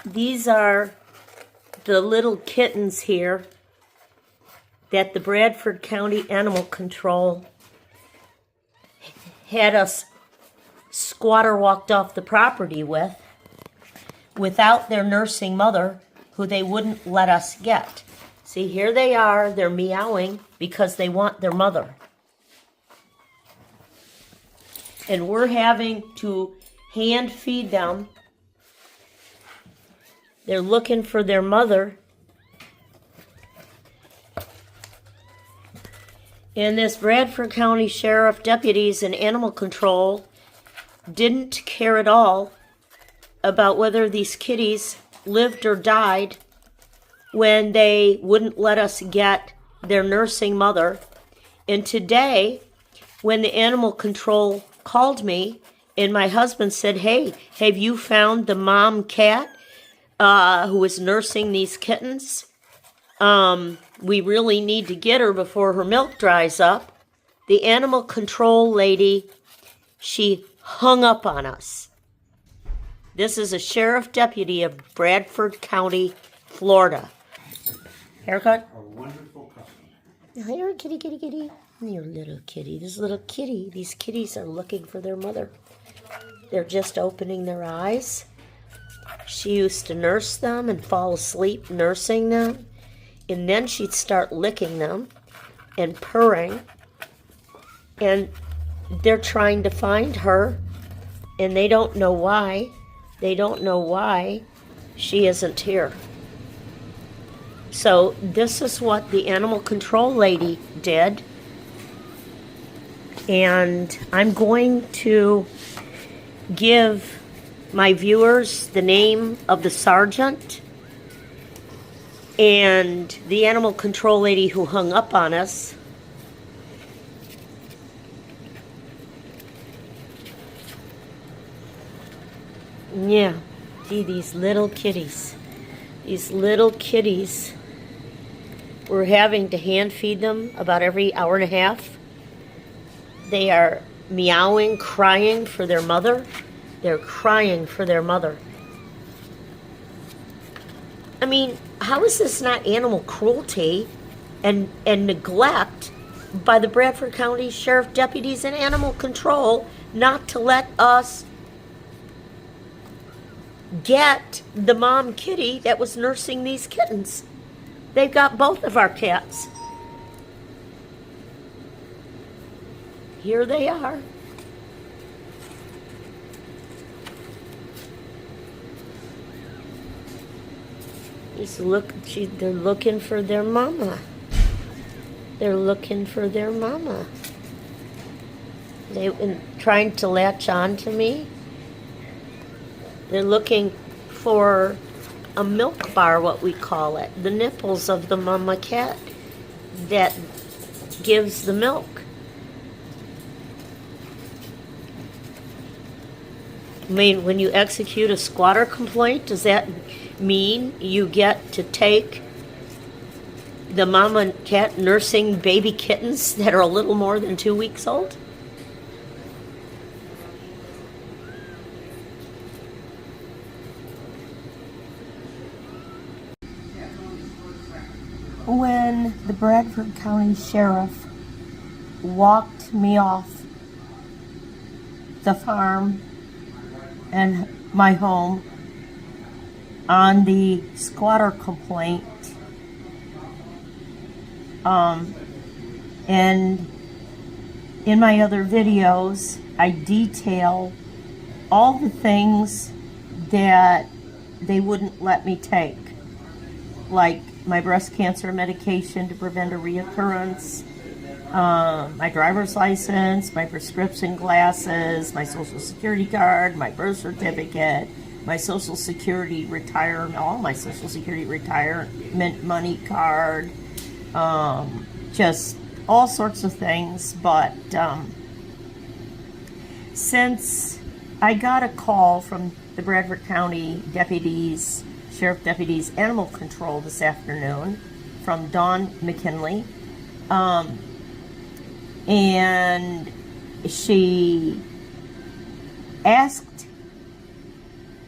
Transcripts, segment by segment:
These are the little kittens here that the Bradford County Animal Control had us squatter walked off the property with, without their nursing mother, who they wouldn't let us get. See, here they are, they're meowing because they want their mother. And we're having to hand feed them. They're looking for their mother. And this Bradford County Sheriff, deputies, and animal control didn't care at all about whether these kitties lived or died when they wouldn't let us get their nursing mother. And today, when the animal control called me and my husband said, "Hey, have you found the mom cat who is nursing these kittens? We really need to get her before her milk dries up." The animal control lady, she hung up on us. This is a sheriff deputy of Bradford County, Florida. Haircut? A wonderful customer. Here, kitty, kitty, kitty. Your little kitty. This little kitty. These kitties are looking for their mother. They're just opening their eyes. She used to nurse them and fall asleep nursing them. And then she'd start licking them and purring. And they're trying to find her. And they don't know why. They don't know why she isn't here. So this is what the animal control lady did. And I'm going to give my viewers the name of the sergeant and the animal control lady who hung up on us. Yeah, see these little kitties. These little kitties. We're having to hand feed them about every hour and a half. They are meowing, crying for their mother. They're crying for their mother. I mean, how is this not animal cruelty and neglect by the Bradford County Sheriff deputies and animal control not to let us get the mom kitty that was nursing these kittens? They've got both of our cats. Here they are. They're looking for their mama. They're looking for their mama. They've been trying to latch on to me. They're looking for a milk bar, what we call it. The nipples of the mama cat that gives the milk. I mean, when you execute a squatter complaint, does that mean you get to take the mama cat nursing baby kittens that are a little more than 2 weeks old? When the Bradford County Sheriff walked me off the farm and my home on the squatter complaint, and in my other videos I detail all the things that they wouldn't let me take, like my breast cancer medication to prevent a reoccurrence, my driver's license, my prescription glasses, my social security card, my birth certificate, my social security retirement, all my social security retirement money card, just all sorts of things. But since I got a call from the Bradford County deputies, Sheriff Deputies Animal Control this afternoon from Dawn McKinley, and she asked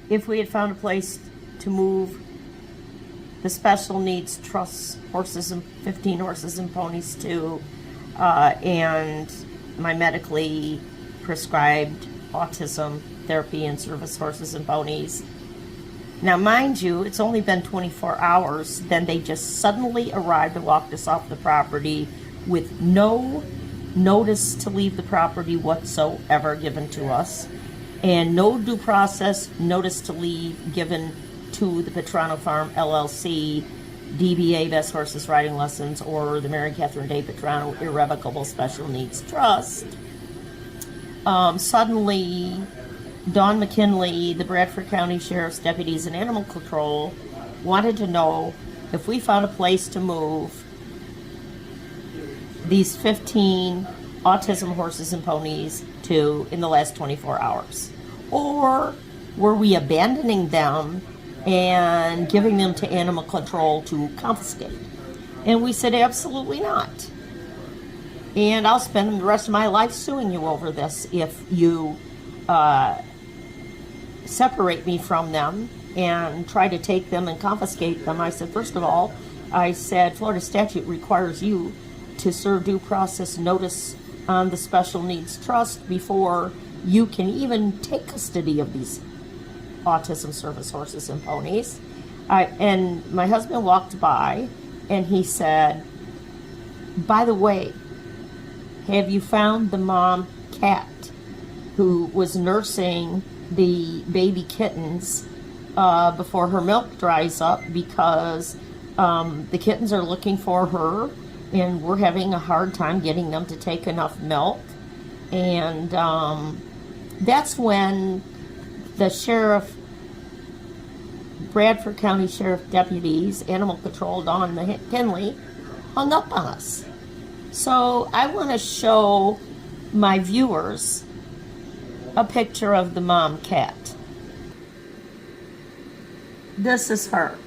if we had found a place to move the special needs trust horses and 15 horses and ponies to, and my medically prescribed autism therapy and service horses and ponies. Now, mind you, it's only been 24 hours. Then they just suddenly arrived and walked us off the property with no notice to leave the property whatsoever given to us, and no due process notice to leave given to the Petrano Farm LLC, DBA Best Horses Riding Lessons, or the Mary Catherine Day Petrano Irrevocable Special Needs Trust. Suddenly, Don McKinley, the Bradford County Sheriff's deputies and animal control, wanted to know if we found a place to move these 15 autism horses and ponies to in the last 24 hours. Or were we abandoning them and giving them to animal control to confiscate? And we said, absolutely not. And I'll spend the rest of my life suing you over this if you separate me from them and try to take them and confiscate them. I said, first of all, I said, Florida statute requires you to serve due process notice on the special needs trust before you can even take custody of these autism service horses and ponies. And my husband walked by and he said, by the way, have you found the mom cat who was nursing the baby kittens before her milk dries up, because the kittens are looking for her and we're having a hard time getting them to take enough milk? And that's when the sheriff, Bradford County Sheriff deputies, animal control, Don McKinley, hung up on us. So I want to show my viewers a picture of the mom cat. This is her.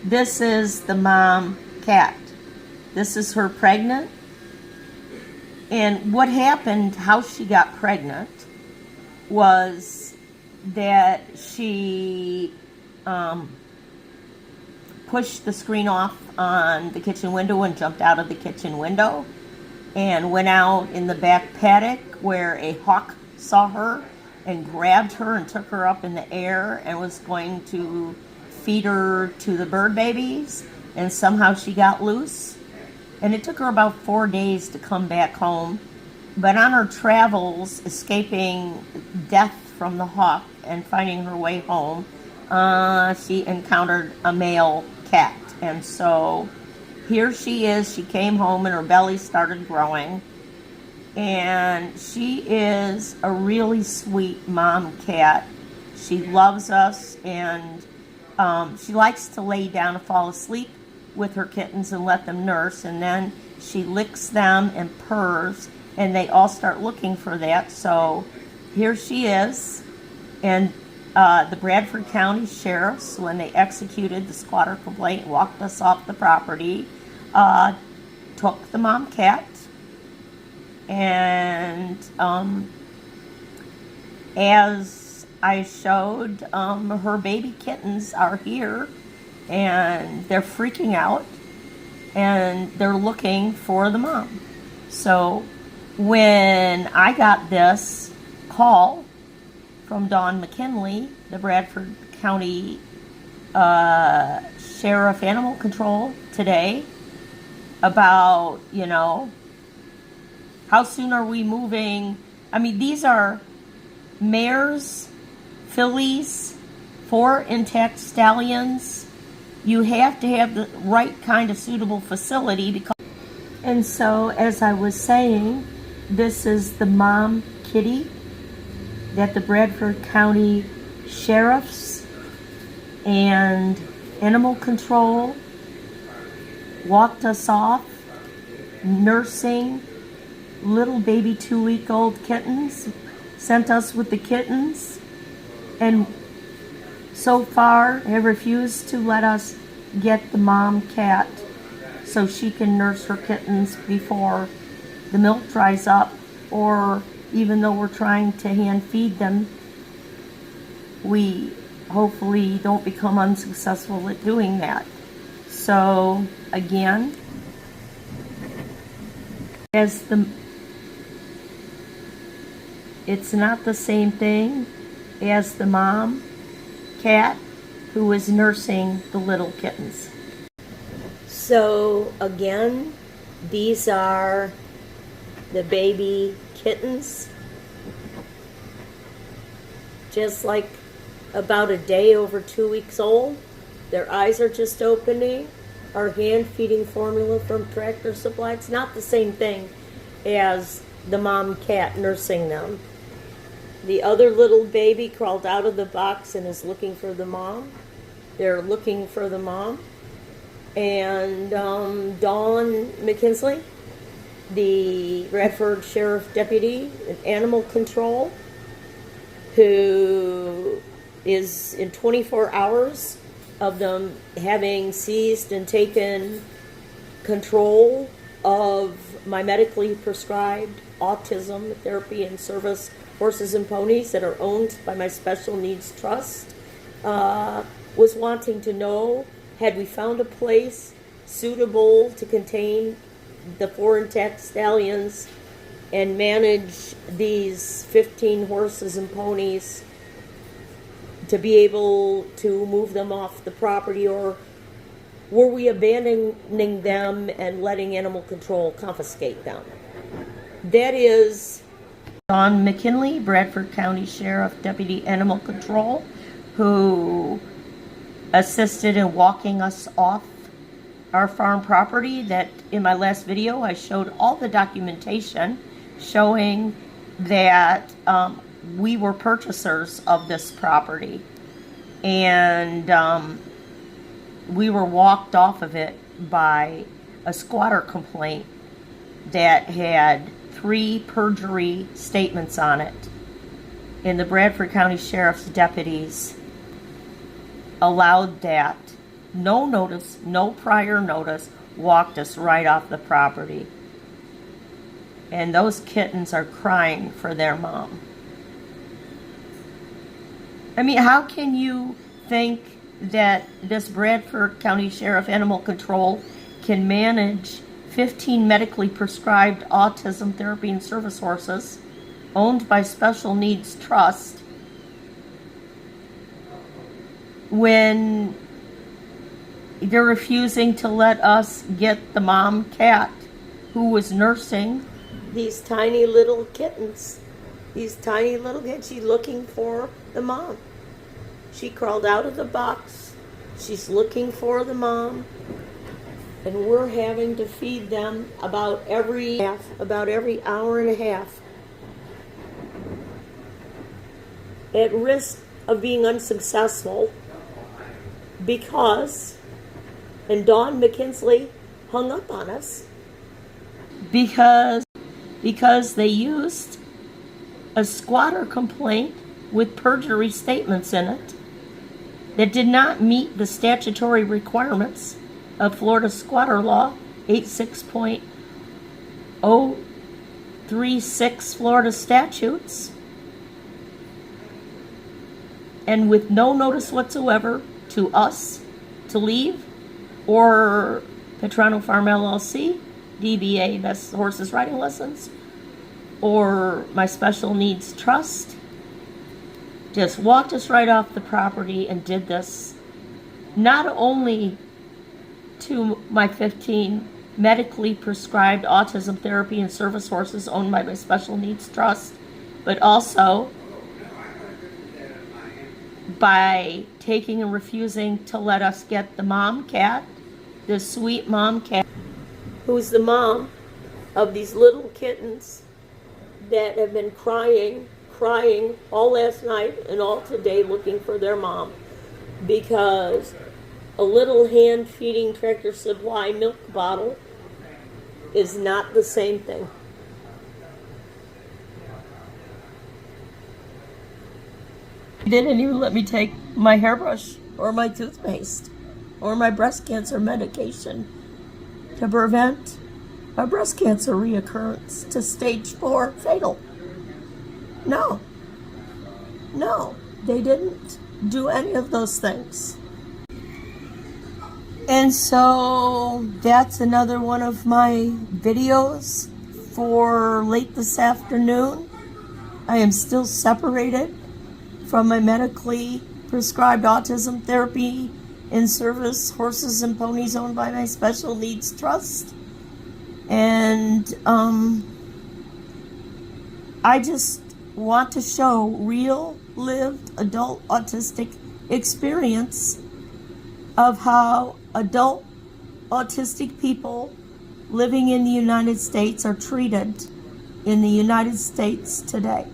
This is the mom cat. This is her pregnant. And what happened, how she got pregnant, was that she pushed the screen off on the kitchen window and jumped out of the kitchen window and went out in the back paddock where a hawk saw her and grabbed her and took her up in the air and was going to feed her to the bird babies, and somehow she got loose. And it took her about 4 days to come back home. But on her travels, escaping death from the hawk and finding her way home, she encountered a male cat. And so here she is. She came home and her belly started growing. And she is a really sweet mom cat. She loves us, and she likes to lay down and fall asleep with her kittens and let them nurse, and then she licks them and purrs, and they all start looking for that. So here she is. And the Bradford County Sheriffs, when they executed the squatter complaint, walked us off the property, took the mom cat, and as I showed, her baby kittens are here, and they're freaking out, and they're looking for the mom. So when I got this call from Don McKinley, the Bradford County Sheriff Animal Control today, about, how soon are we moving? I mean, these are mares, fillies, 4 intact stallions. You have to have the right kind of suitable facility. And so, as I was saying, this is the mom kitty that the Bradford County Sheriffs and Animal Control walked us off, nursing little baby 2-week-old kittens, sent us with the kittens, and so far have refused to let us get the mom cat so she can nurse her kittens before the milk dries up, or even though we're trying to hand feed them, we hopefully don't become unsuccessful at doing that. So again, it's not the same thing as the mom cat who was nursing the little kittens. So again, these are the baby kittens, just like about a day over 2 weeks old. Their eyes are just opening. Our hand feeding formula from Tractor Supply. It's not the same thing as the mom cat nursing them. The other little baby crawled out of the box and is looking for the mom. They're looking for the mom. And Dawn McKinley, the Bradford Sheriff Deputy in Animal Control, who is in 24 hours of them having seized and taken control of my medically prescribed autism therapy and service horses and ponies that are owned by my special needs trust, was wanting to know, had we found a place suitable to contain the 4 intact stallions and manage these 15 horses and ponies, to be able to move them off the property, or were we abandoning them and letting animal control confiscate them? That is Dawn McKinley, Bradford County Sheriff, Deputy Animal Control, who assisted in walking us off our farm property. That in my last video I showed all the documentation showing that we were purchasers of this property, and we were walked off of it by a squatter complaint that had 3 perjury statements on it, and the Bradford County Sheriff's deputies allowed that. No notice, no prior notice, walked us right off the property. And those kittens are crying for their mom. I mean, how can you think that this Bradford County Sheriff Animal Control can manage 15 medically prescribed autism therapy and service horses owned by Special Needs Trust when they're refusing to let us get the mom cat who was nursing these tiny little kittens? These tiny little kids. She's looking for the mom. She crawled out of the box. She's looking for the mom. And we're having to feed them about every hour and a half. At risk of being unsuccessful because, and Dawn McKinley hung up on us because they used a squatter complaint with perjury statements in it that did not meet the statutory requirements of Florida Squatter Law 86.036 Florida statutes, and with no notice whatsoever to us to leave, or Petrano Farm LLC, DBA, that's Horses Riding Lessons, or my Special Needs Trust. Just walked us right off the property and did this not only to my 15 medically prescribed autism therapy and service horses owned by my Special Needs Trust, but also by taking and refusing to let us get the mom cat, this sweet mom cat, who's the mom of these little kittens that have been crying all last night and all today looking for their mom, because a little hand feeding Tractor Supply milk bottle is not the same thing. They didn't even let me take my hairbrush or my toothpaste or my breast cancer medication to prevent a breast cancer reoccurrence to stage 4 fatal. No, they didn't. do any of those things. And so that's another one of my videos for late this afternoon. I am still separated from my medically prescribed autism therapy in service horses and ponies owned by my special needs trust. And I just want to show real lived adult autistic experience of how adult autistic people living in the United States are treated in the United States today.